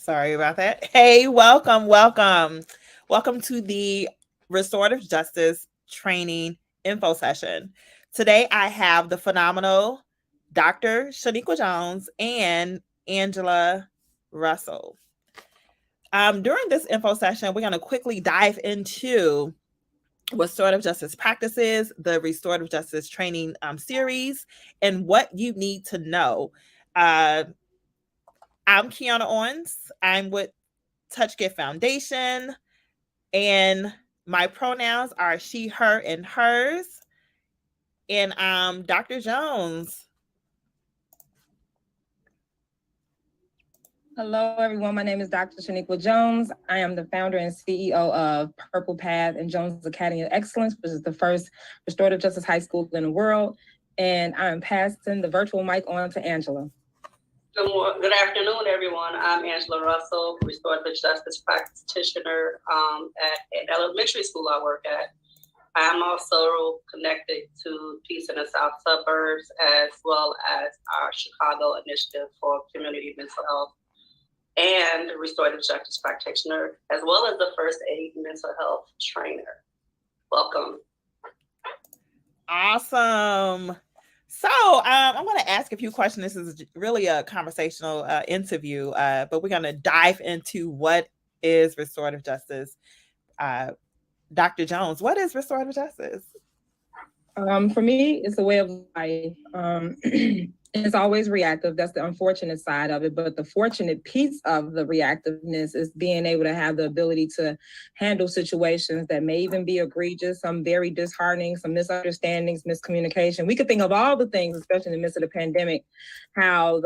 Sorry about that. Hey, welcome to the Restorative Justice Training Info Session. Today I have the phenomenal Dr. Shaniqua Jones and Angela Russell. During this info session, we're going to quickly dive into restorative justice practices, the restorative justice training series, and what you need to know. Uh, I'm Kiana Owens. I'm with Touch Gift Foundation, and my pronouns are she, her, and hers. And Dr. Jones. Hello, everyone. My name is Dr. Shaniqua Jones. I am the founder and CEO of Purple Path and Jones Academy of Excellence, which is the first restorative justice high school in the world. And I'm passing the virtual mic on to Angela. Good afternoon, everyone. I'm Angela Russell, restorative justice practitioner at elementary school I work at. I'm also connected to Peace in the South Suburbs, as well as our Chicago Initiative for Community Mental Health, and restorative justice practitioner, as well as the first aid mental health trainer. Welcome. Awesome. So I'm going to ask a few questions. This is really a conversational interview, but we're going to dive into what is restorative justice. Dr. Jones, what is restorative justice? For me, it's a way of life. It's always reactive. That's the unfortunate side of it. But the fortunate piece of the reactiveness is being able to have the ability to handle situations that may even be egregious, some very disheartening, some misunderstandings, miscommunication. We could think of all the things, especially in the midst of the pandemic, how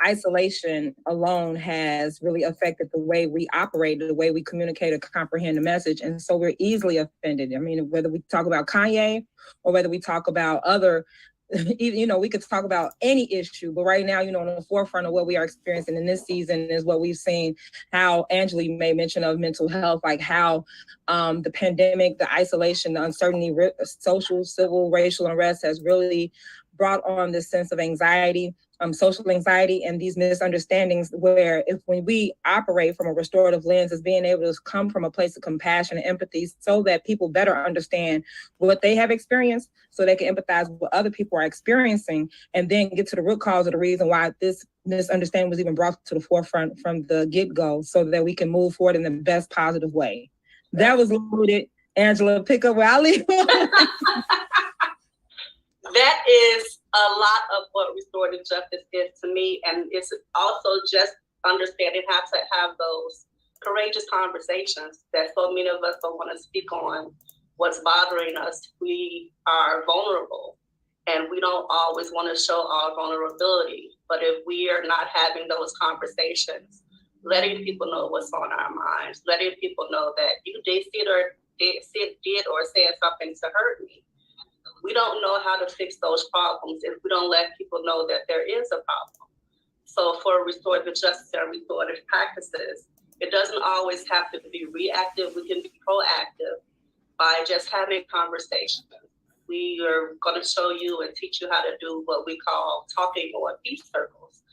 isolation alone has really affected the way we operate, the way we communicate or comprehend the message. And so we're easily offended. I mean, whether we talk about Kanye or whether we talk about other, we could talk about any issue, but right now, on the forefront of what we are experiencing in this season is what we've seen, how Angela made mention of mental health, like how the pandemic, the isolation, the uncertainty, social, civil, racial unrest has really brought on this sense of anxiety, social anxiety, and these misunderstandings where when we operate from a restorative lens is being able to come from a place of compassion and empathy so that people better understand what they have experienced so they can empathize with what other people are experiencing and then get to the root cause of the reason why this misunderstanding was even brought to the forefront from the get-go so that we can move forward in the best positive way. That was loaded. Angela, pick up where I leave. That is a lot of what restorative justice is to me. And it's also just understanding how to have those courageous conversations that so many of us don't want to speak on what's bothering us. We are vulnerable and we don't always want to show our vulnerability. But if we are not having those conversations, letting people know what's on our minds, letting people know that you did or said something to hurt me. We don't know how to fix those problems if we don't let people know that there is a problem. So for restorative justice and restorative practices, it doesn't always have to be reactive. We can be proactive by just having conversations. We are going to show you and teach you how to do what we call talking or peace circles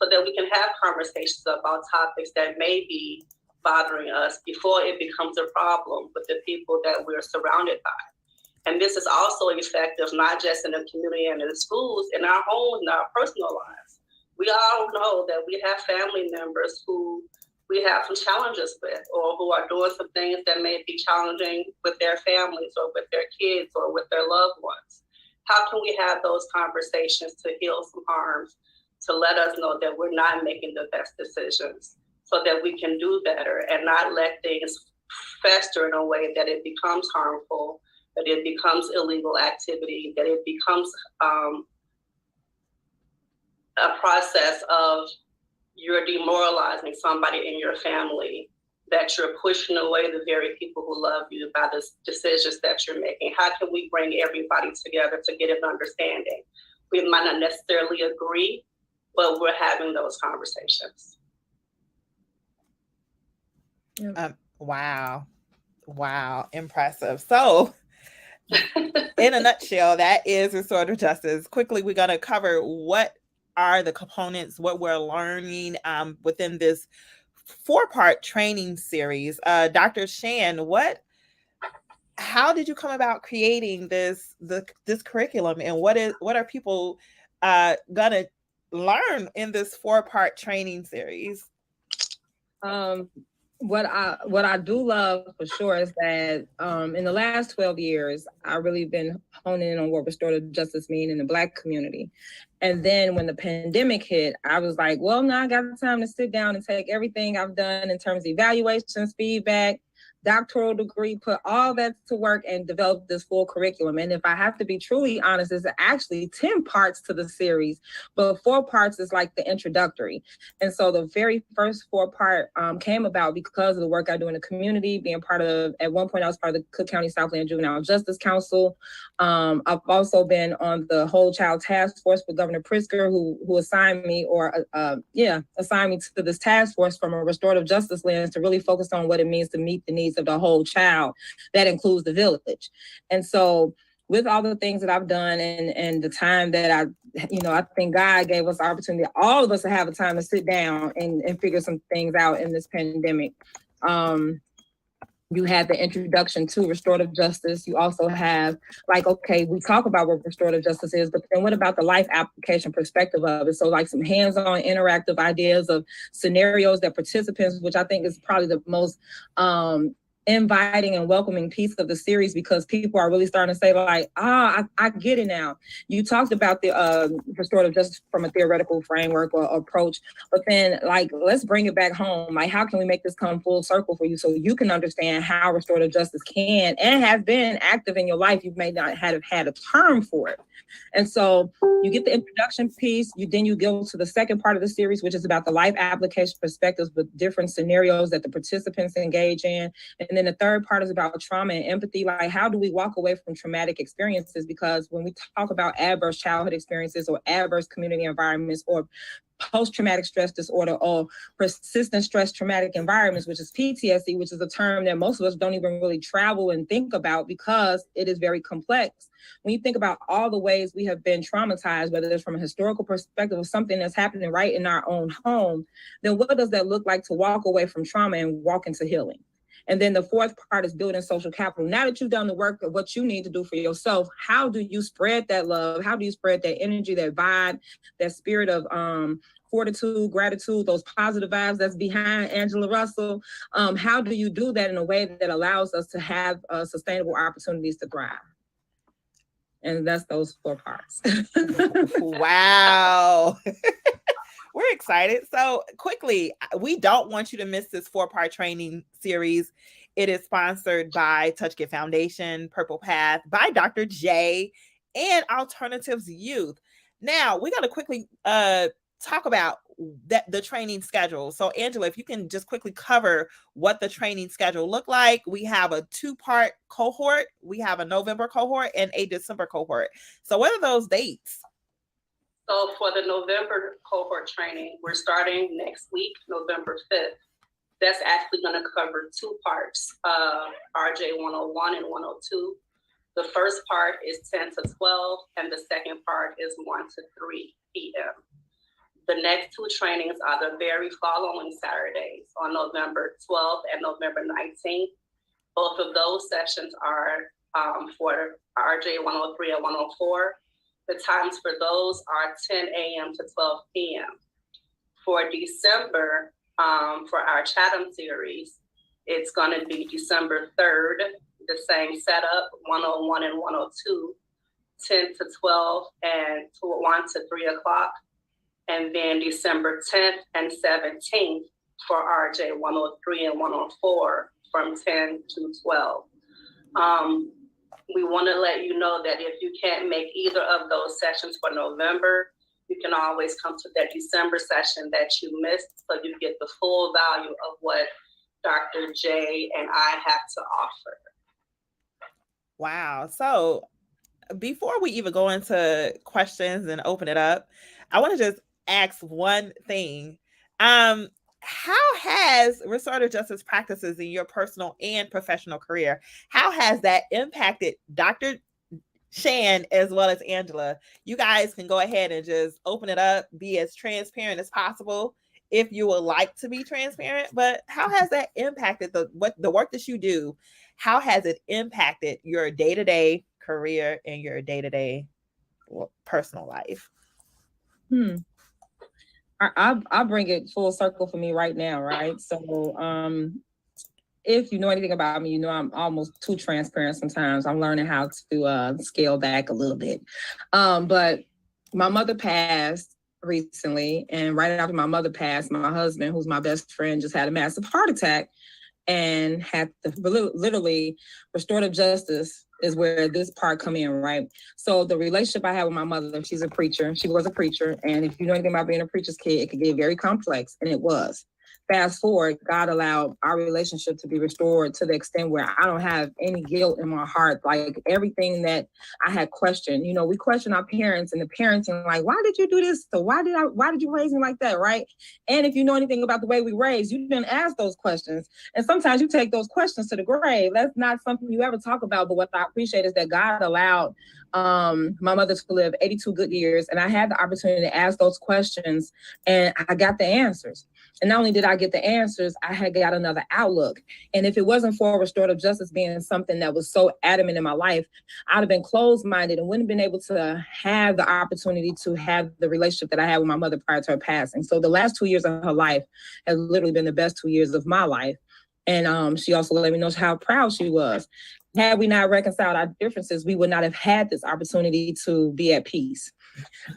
so that we can have conversations about topics that may be bothering us before it becomes a problem with the people that we're surrounded by. And this is also effective, not just in the community and in the schools, in our homes, in our personal lives. We all know that we have family members who we have some challenges with, or who are doing some things that may be challenging with their families or with their kids or with their loved ones. How can we have those conversations to heal some harms, to let us know that we're not making the best decisions so that we can do better and not let things fester in a way that it becomes harmful, that it becomes illegal activity, that it becomes a process of you're demoralizing somebody in your family, that you're pushing away the very people who love you by the decisions that you're making. How can we bring everybody together to get an understanding? We might not necessarily agree, but we're having those conversations. Wow. Impressive. So in a nutshell, that is restorative justice. Quickly, we're going to cover what are the components, what we're learning within this 4-part training series. Dr. Shan, how did you come about creating this curriculum, and what are people gonna learn in this 4-part training series? What I do love for sure is that in the last 12 years, I've really been honing in on what restorative justice means in the Black community. And then when the pandemic hit, I was like, well, now I got the time to sit down and take everything I've done in terms of evaluations, feedback, doctoral degree, put all that to work and develop this full curriculum. And if I have to be truly honest, there's actually 10 parts to the series, but 4 parts is like the introductory. And so the very first 4-part came about because of the work I do in the community, being part of, at one point I was part of the Cook County Southland Juvenile Justice Council. I've also been on the Whole Child Task Force with Governor Pritzker, who assigned me assigned me to this task force from a restorative justice lens to really focus on what it means to meet the needs of the whole child. That includes the village. And so with all the things that I've done and the time that I think God gave us the opportunity, all of us to have a time to sit down and figure some things out in this pandemic. You had the introduction to restorative justice. You also have okay, we talk about what restorative justice is, but then what about the life application perspective of it? So like some hands-on interactive ideas of scenarios that participants, which I think is probably the most inviting and welcoming piece of the series, because people are really starting to say I get it now. You talked about the restorative justice from a theoretical framework or approach, but then let's bring it back home. How can we make this come full circle for you so you can understand how restorative justice can and has been active in your life? You may not have had a term for it. And so you get the introduction piece, then you go to the second part of the series, which is about the life application perspectives with different scenarios that the participants engage in. And then the third part is about trauma and empathy. How do we walk away from traumatic experiences? Because when we talk about adverse childhood experiences or adverse community environments or post-traumatic stress disorder or persistent stress traumatic environments, which is PTSD, which is a term that most of us don't even really travel and think about because it is very complex. When you think about all the ways we have been traumatized, whether it's from a historical perspective of something that's happening right in our own home, then what does that look like to walk away from trauma and walk into healing? And then the fourth part is building social capital. Now that you've done the work of what you need to do for yourself, how do you spread that love? How do you spread that energy, that vibe, that spirit of fortitude, gratitude, those positive vibes that's behind Angela Russell? How do you do that in a way that allows us to have sustainable opportunities to thrive? And that's those 4 parts. Wow. We're excited. So quickly, we don't want you to miss this 4-part training series. It is sponsored by Touch Get Foundation, Purple Path, by Dr. J, and Alternatives Youth. Now, we're going to quickly talk about the training schedule. So Angela, if you can just quickly cover what the training schedule look like. We have a 2-part cohort. We have a November cohort and a December cohort. So what are those dates? So for the November cohort training, we're starting next week, November 5th. That's actually going to cover 2 parts, RJ 101 and 102. The first part is 10 to 12, and the second part is 1 to 3 p.m. The next 2 trainings are the very following Saturdays on November 12th and November 19th. Both of those sessions are for RJ 103 and 104. The times for those are 10 a.m. to 12 p.m. For December, for our Chatham series, it's going to be December 3rd, the same setup, 101 and 102, 10 to 12 and 1 to 3 o'clock. And then December 10th and 17th for RJ 103 and 104 from 10 to 12. We want to let you know that if you can't make either of those sessions for November, you can always come to that December session that you missed so you get the full value of what Dr. J and I have to offer. Wow. So before we even go into questions and open it up, I want to just ask one thing. How has restorative justice practices in your personal and professional career, how has that impacted Dr. Shan as well as Angela, you guys can go ahead and just open it up, be as transparent as possible if you would like to be transparent. But how has that impacted the work that you do? How has it impacted your day-to-day career and your day-to-day personal life? I'll bring it full circle for me right now, right? So if you know anything about me, you know I'm almost too transparent sometimes. I'm learning how to scale back a little bit. But my mother passed recently, and right after my mother passed, my husband, who's my best friend, just had a massive heart attack and had to literally restorative justice is where this part come in, right? So the relationship I had with my mother, she's a preacher. She was a preacher. And if you know anything about being a preacher's kid, it could get very complex, and it was. Fast forward, God allowed our relationship to be restored to the extent where I don't have any guilt in my heart. Like everything that I had questioned, you know, we question our parents and the parenting, like, why did you do this? So why did you raise me like that? Right. And if you know anything about the way we raise, you didn't ask those questions. And sometimes you take those questions to the grave. That's not something you ever talk about. But what I appreciate is that God allowed my mother to live 82 good years. And I had the opportunity to ask those questions, and I got the answers. And not only did I get the answers, I had got another outlook. And if it wasn't for restorative justice being something that was so adamant in my life, I'd have been closed-minded and wouldn't have been able to have the opportunity to have the relationship that I had with my mother prior to her passing. So the last 2 years of her life has literally been the best 2 years of my life. And she also let me know how proud she was. Had we not reconciled our differences, we would not have had this opportunity to be at peace.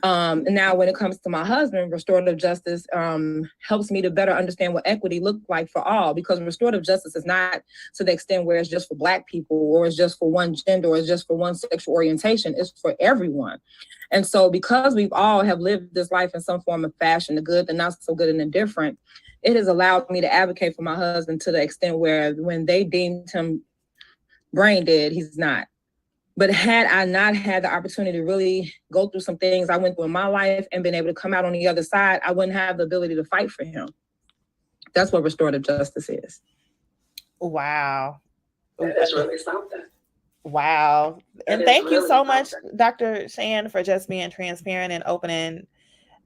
And now when it comes to my husband, restorative justice helps me to better understand what equity looked like for all, because restorative justice is not to the extent where it's just for Black people or it's just for one gender or it's just for one sexual orientation. It's for everyone. And so because we've all have lived this life in some form of fashion, the good, the not so good, and the different, it has allowed me to advocate for my husband to the extent where when they deemed him brain dead, he's not. But had I not had the opportunity to really go through some things I went through in my life and been able to come out on the other side, I wouldn't have the ability to fight for him. That's what restorative justice is. Wow. That's really something. Wow. And thank you so much, Dr. Shan, for just being transparent and opening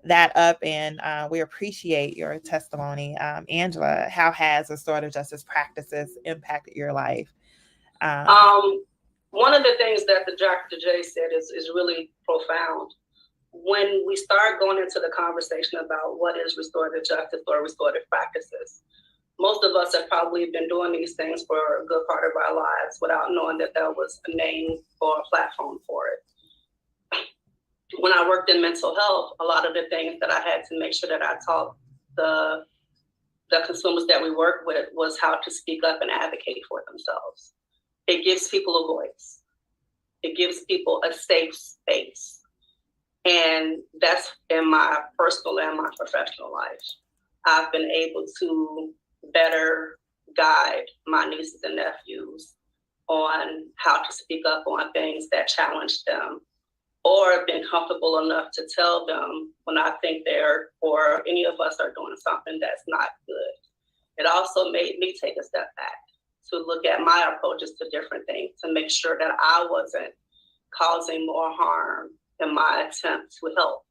that up. And we appreciate your testimony. Angela, how has restorative justice practices impacted your life? One of the things that the Dr. J said is really profound. When we start going into the conversation about what is restorative justice or restorative practices, most of us have probably been doing these things for a good part of our lives without knowing that there was a name or a platform for it. When I worked in mental health, a lot of the things that I had to make sure that I taught the consumers that we work with was how to speak up and advocate for themselves. It gives people a voice. It gives people a safe space. And that's in my personal and my professional life. I've been able to better guide my nieces and nephews on how to speak up on things that challenge them, or been comfortable enough to tell them when I think they're, or any of us are doing something that's not good. It also made me take a step back to look at my approaches to different things, to make sure that I wasn't causing more harm in my attempt to help.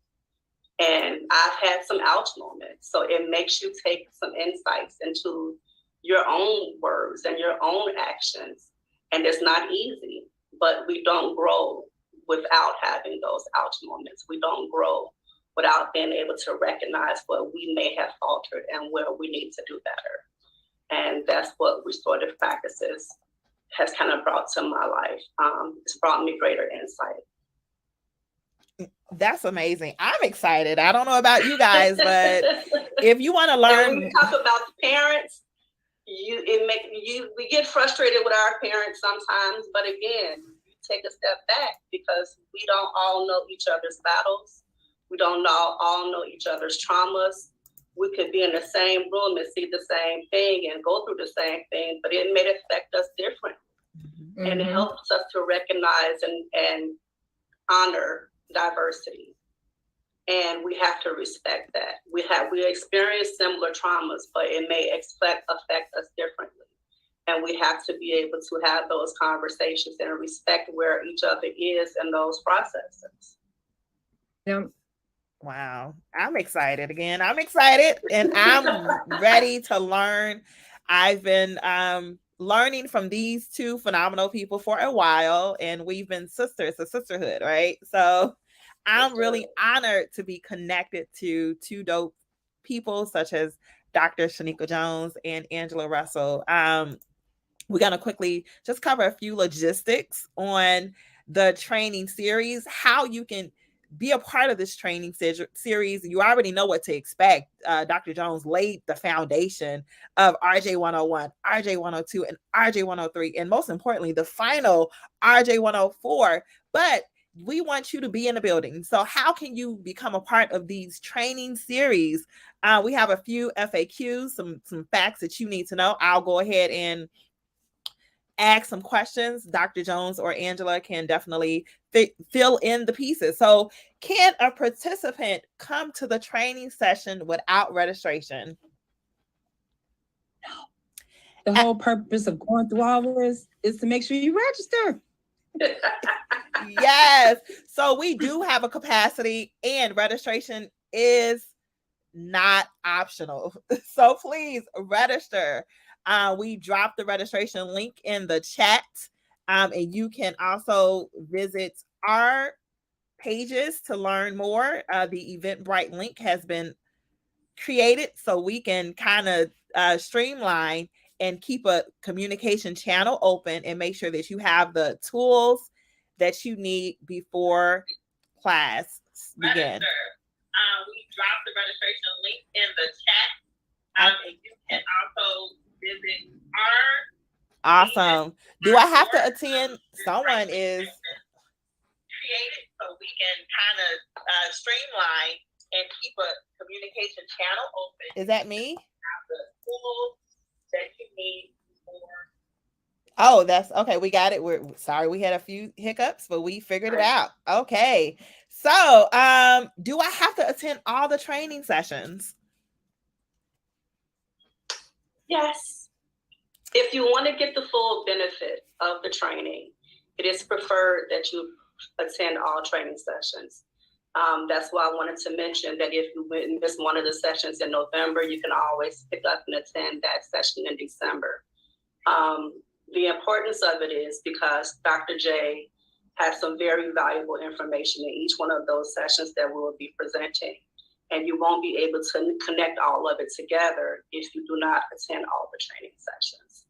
And I've had some ouch moments. So it makes you take some insights into your own words and your own actions. And it's not easy, but we don't grow without having those ouch moments. We don't grow without being able to recognize what we may have faltered and where we need to do better. And that's what restorative practices has kind of brought to my life. It's brought me greater insight. That's amazing. I'm excited. I don't know about you guys, but if you want to learn, when we talk about the parents, we get frustrated with our parents sometimes, but again, you take a step back because we don't all know each other's battles. We don't all know each other's traumas. We could be in the same room and see the same thing and go through the same thing, but it may affect us differently. Mm-hmm. And it helps us to recognize and honor diversity. And we have to respect that. We experience similar traumas, but it may affect us differently. And we have to be able to have those conversations and respect where each other is in those processes. Yeah. Wow. I'm excited again. I'm excited and I'm ready to learn. I've been learning from these two phenomenal people for a while, and we've been sisters, a sisterhood, right? So I'm really honored to be connected to two dope people such as Dr. Shaniqua Jones and Angela Russell. We're going to quickly just cover a few logistics on the training series, how you can be a part of this training series. You already know what to expect. Dr. Jones laid the foundation of RJ 101, RJ 102, and RJ 103, and most importantly, the final RJ 104. But we want you to be in the building. So how can you become a part of these training series? We have a few FAQs, some facts that you need to know. I'll go ahead and ask some questions. Dr. Jones or Angela can definitely fill in the pieces. So, can a participant come to the training session without registration? The whole purpose of going through all this is to make sure you register. Yes. So we do have a capacity, and registration is not optional. So please register. We dropped the registration link in the chat. And you can also visit our pages to learn more. The Eventbrite link has been created so we can kind of streamline and keep a communication channel open and make sure that you have the tools that you need before class begins. We dropped the registration link in the chat. And you can also visit our awesome. Do I have to attend? Someone is created so we can kind of streamline and keep a communication channel open. Is that me? The tools that you need for. Oh, that's okay. We got it. We're sorry we had a few hiccups, but we figured it out. Okay. So, do I have to attend all the training sessions? Yes. If you want to get the full benefit of the training, it is preferred that you attend all training sessions. That's why I wanted to mention that if you miss one of the sessions in November, you can always pick up and attend that session in December. The importance of it is because Dr. J has some very valuable information in each one of those sessions that we will be presenting. And you won't be able to connect all of it together if you do not attend all the training sessions.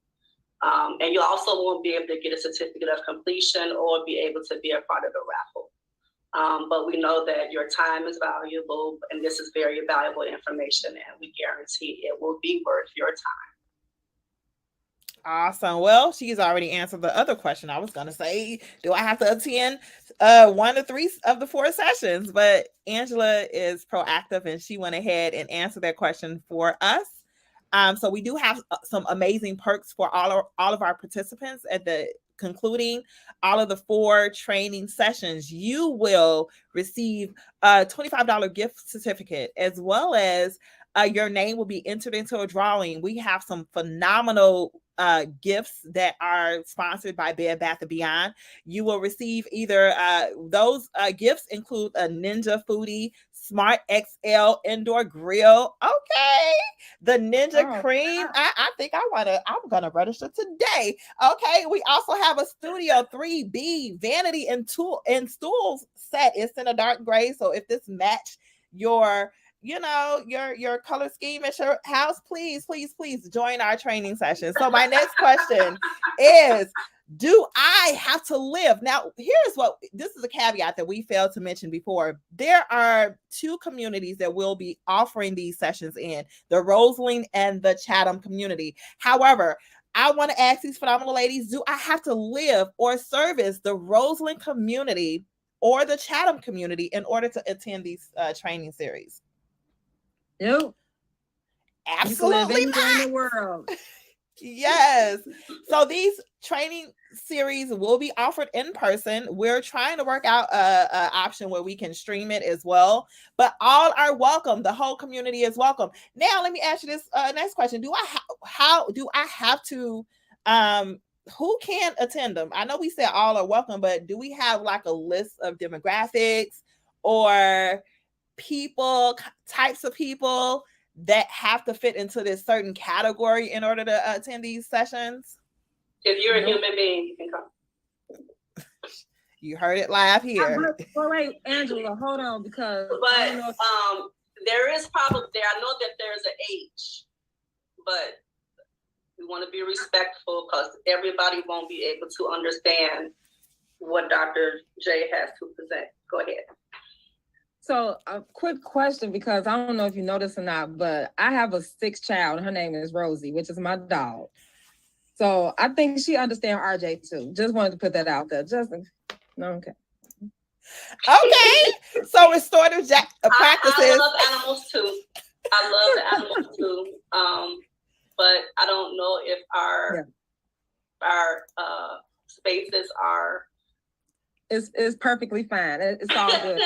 And you also won't be able to get a certificate of completion or be able to be a part of the raffle. But we know that your time is valuable and this is very valuable information, and we guarantee it will be worth your time. Awesome. Well, she's already answered the other question. I was going to say, do I have to attend 1 or 3 of the 4 sessions? But Angela is proactive and she went ahead and answered that question for us. So we do have some amazing perks for all of our participants at the concluding all of the 4 training sessions. You will receive a $25 gift certificate, as well as your name will be entered into a drawing. We have some phenomenal gifts that are sponsored by Bed Bath & Beyond. You will receive either those gifts include a Ninja Foodie Smart XL indoor grill. Okay. The Ninja Cream. I think I'm gonna register today. Okay. We also have a Studio 3B vanity and stools set. It's in a dark gray. So if this match your your color scheme at your house, please join our training session. So my next question is, do I have to live? Now, this is a caveat that we failed to mention before. There are 2 communities that will be offering these sessions in, the Roseland and the Chatham community. However, I want to ask these phenomenal ladies, do I have to live or service the Roseland community or the Chatham community in order to attend these training series? Nope. Absolutely not. In the world. Yes. So these training series will be offered in person. We're trying to work out a option where we can stream it as well, but all are welcome. The whole community is welcome. Now, let me ask you this next question. Do I have to Who can attend them? I know we said all are welcome, but do we have like a list of demographics or people, types of people that have to fit into this certain category in order to attend these sessions? If you're a human being, you can come. You heard it live here. Wait, Angela, hold on, because there is probably I know that there's an age, but we want to be respectful because everybody won't be able to understand what Dr. J has to present. Go ahead. So a quick question, because I don't know if you know this or not, but I have a 6th child. Her name is Rosie, which is my dog. So I think she understands RJ too. Just wanted to put that out there. Okay. Okay. So restorative practices. I love animals too. But I don't know if our spaces are. It's perfectly fine. It's all good.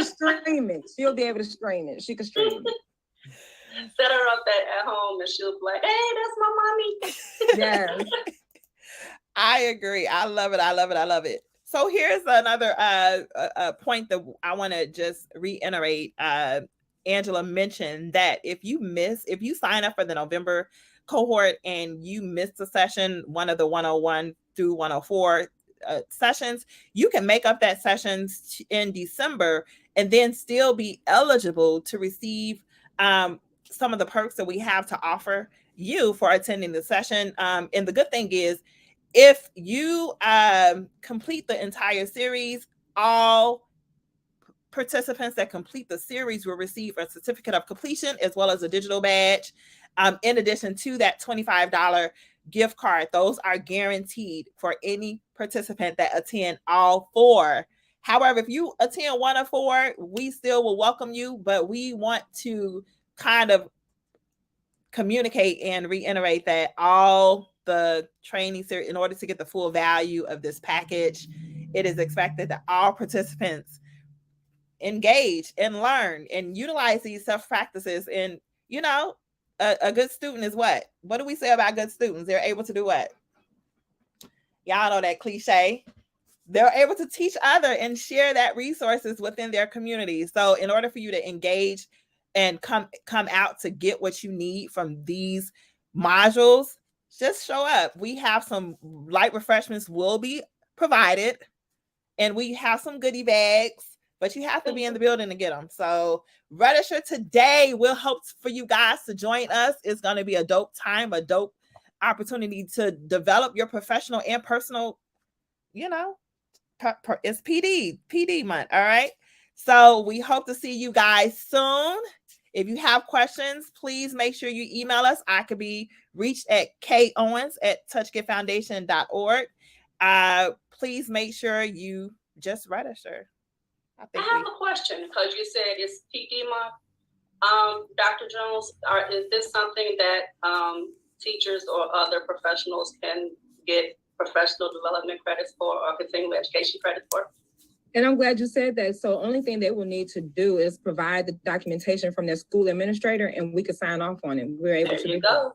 Stream it. She'll be able to stream it. She can stream it. Set her up at home and she'll be like, "Hey, that's my mommy." Yes. I agree. I love it. So here's another point that I want to just reiterate. Angela mentioned that if you sign up for the November cohort and you missed a session, one of the 101 through 104 sessions, you can make up that sessions in December and then still be eligible to receive some of the perks that we have to offer you for attending the session. And the good thing is, if you complete the entire series, all participants that complete the series will receive a certificate of completion as well as a digital badge. In addition to that $25 gift card, those are guaranteed for any participant that attend all 4. However, if you attend 1 of 4, we still will welcome you, but we want to kind of communicate and reiterate that all the training series, in order to get the full value of this package, it is expected that all participants engage and learn and utilize these self practices. And a good student is what do we say about good students? They're able to do what? Y'all know that cliche. They're able to teach other and share that resources within their community. So in order for you to engage and come out to get what you need from these modules, just show up. We have some light refreshments will be provided, and we have some goodie bags, but you have to be in the building to get them. So register today. We'll hope for you guys to join us. It's going to be a dope time, a dope opportunity to develop your professional and personal, it's PD month. All right. So we hope to see you guys soon. If you have questions, please make sure you email us. I could be reached at kowens@touchgitfoundation.org. Please make sure you just register. I have a question, because you said it's PD month. Dr. Jones, is this something that teachers or other professionals can get professional development credits for or continuing education credits for? And I'm glad you said that. So only thing they will need to do is provide the documentation from their school administrator, and we could sign off on it. We're able to do that.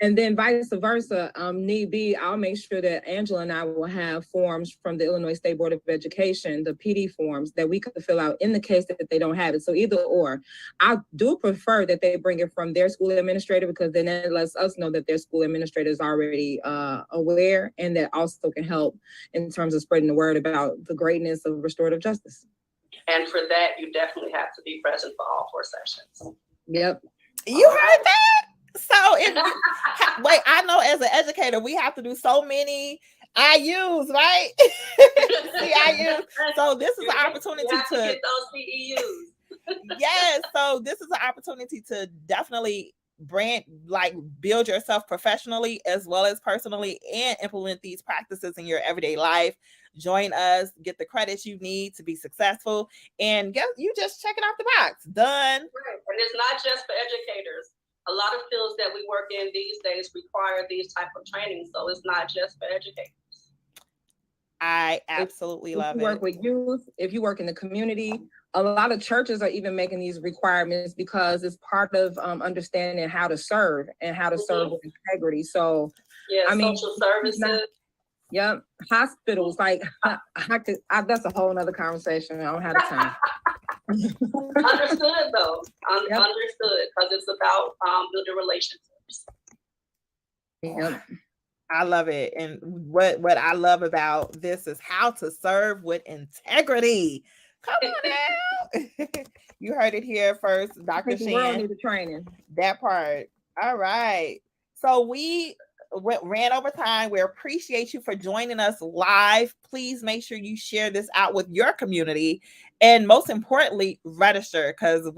And then vice versa, need be, I'll make sure that Angela and I will have forms from the Illinois State Board of Education, the PD forms, that we could fill out in the case that they don't have it. So either or. I do prefer that they bring it from their school administrator, because then it lets us know that their school administrator is already aware, and that also can help in terms of spreading the word about the greatness of restorative justice. And for that, you definitely have to be present for all 4 sessions. Yep. You heard that? So wait, I know as an educator, we have to do so many IUs, right? CIUs. So this is an opportunity to get those CEUs. Yes. So this is an opportunity to definitely build yourself professionally as well as personally, and implement these practices in your everyday life. Join us, get the credits you need to be successful, and you just checking off the box. Done. Right. And it's not just for educators. A lot of fields that we work in these days require these type of training, so it's not just for educators. I absolutely love it. If you work with youth, if you work in the community, a lot of churches are even making these requirements, because it's part of understanding how to serve and how to serve with integrity. So Yeah, I mean, social services. Yep, hospitals. Like that's a whole nother conversation. I don't have the time. Understood though. Yep. Understood, because it's about building relationships. Yep. I love it. And what I love about this is how to serve with integrity. Come on now. You heard it here first, Dr. The world Shan. needs training. That part. All right. So we ran over time. We appreciate you for joining us live. Please make sure you share this out with your community. And most importantly, register, because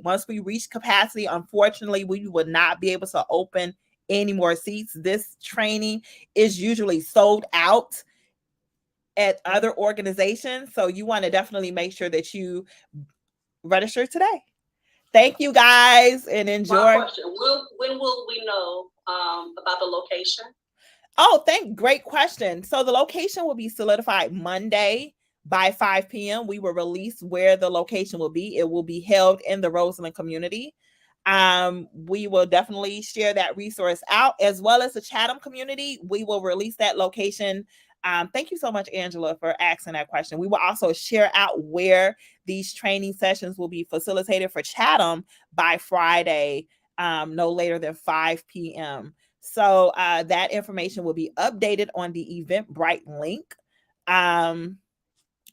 once we reach capacity, unfortunately, we will not be able to open any more seats. This training is usually sold out at other organizations. So you want to definitely make sure that you register today. Thank you guys and enjoy. One question. When will we know about the location? Oh, great question. So the location will be solidified Monday by 5 p.m. We will release where the location will be. It will be held in the Roseland community. We will definitely share that resource out, as well as the Chatham community. We will release that location. Thank you so much, Angela, for asking that question. We will also share out where these training sessions will be facilitated for Chatham by Friday, no later than 5 p.m. So that information will be updated on the Eventbrite link.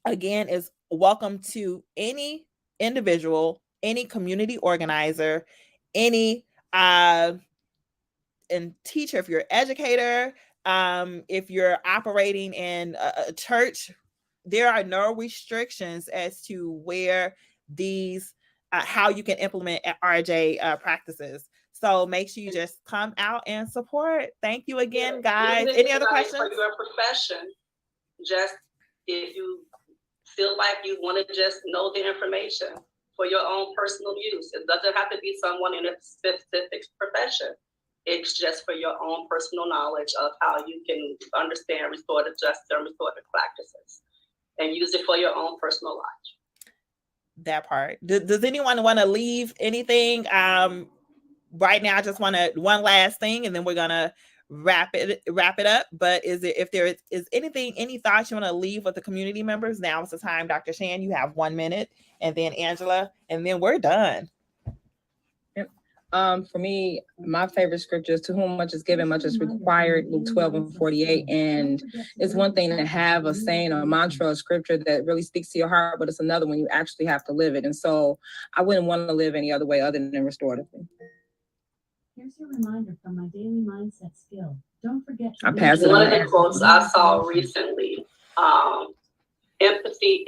Again, is welcome to any individual, any community organizer, any and teacher, if you're an educator, if you're operating in a church, there are no restrictions as to where these how you can implement RJ practices. So make sure you just come out and support. Thank you again, guys. Any other questions? For your profession, just if you feel like you want to just know the information for your own personal use, it doesn't have to be someone in a specific profession. It's just for your own personal knowledge of how you can understand restorative justice and restorative practices, and use it for your own personal life. That part. Does anyone want to leave anything? Right now, I just want to one last thing, and then we're gonna wrap it up. But if there is anything, any thoughts you want to leave with the community members, now is the time. Dr. Shan, you have 1 minute, and then Angela, and then we're done. Yep. For me, my favorite scripture is, to whom much is given, much is required, Luke 12:48. And it's one thing to have a saying or a mantra or scripture that really speaks to your heart, but it's another when you actually have to live it. And so I wouldn't want to live any other way other than restoratively. Here's your reminder from my daily mindset skill. Don't forget to I pass it One on. of the quotes I saw recently, empathy,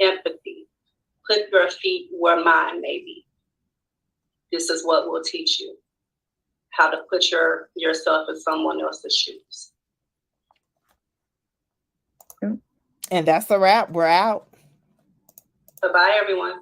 put your feet where mine may be. This is what will teach you how to put yourself in someone else's shoes. And that's a wrap. We're out. Bye-bye, everyone.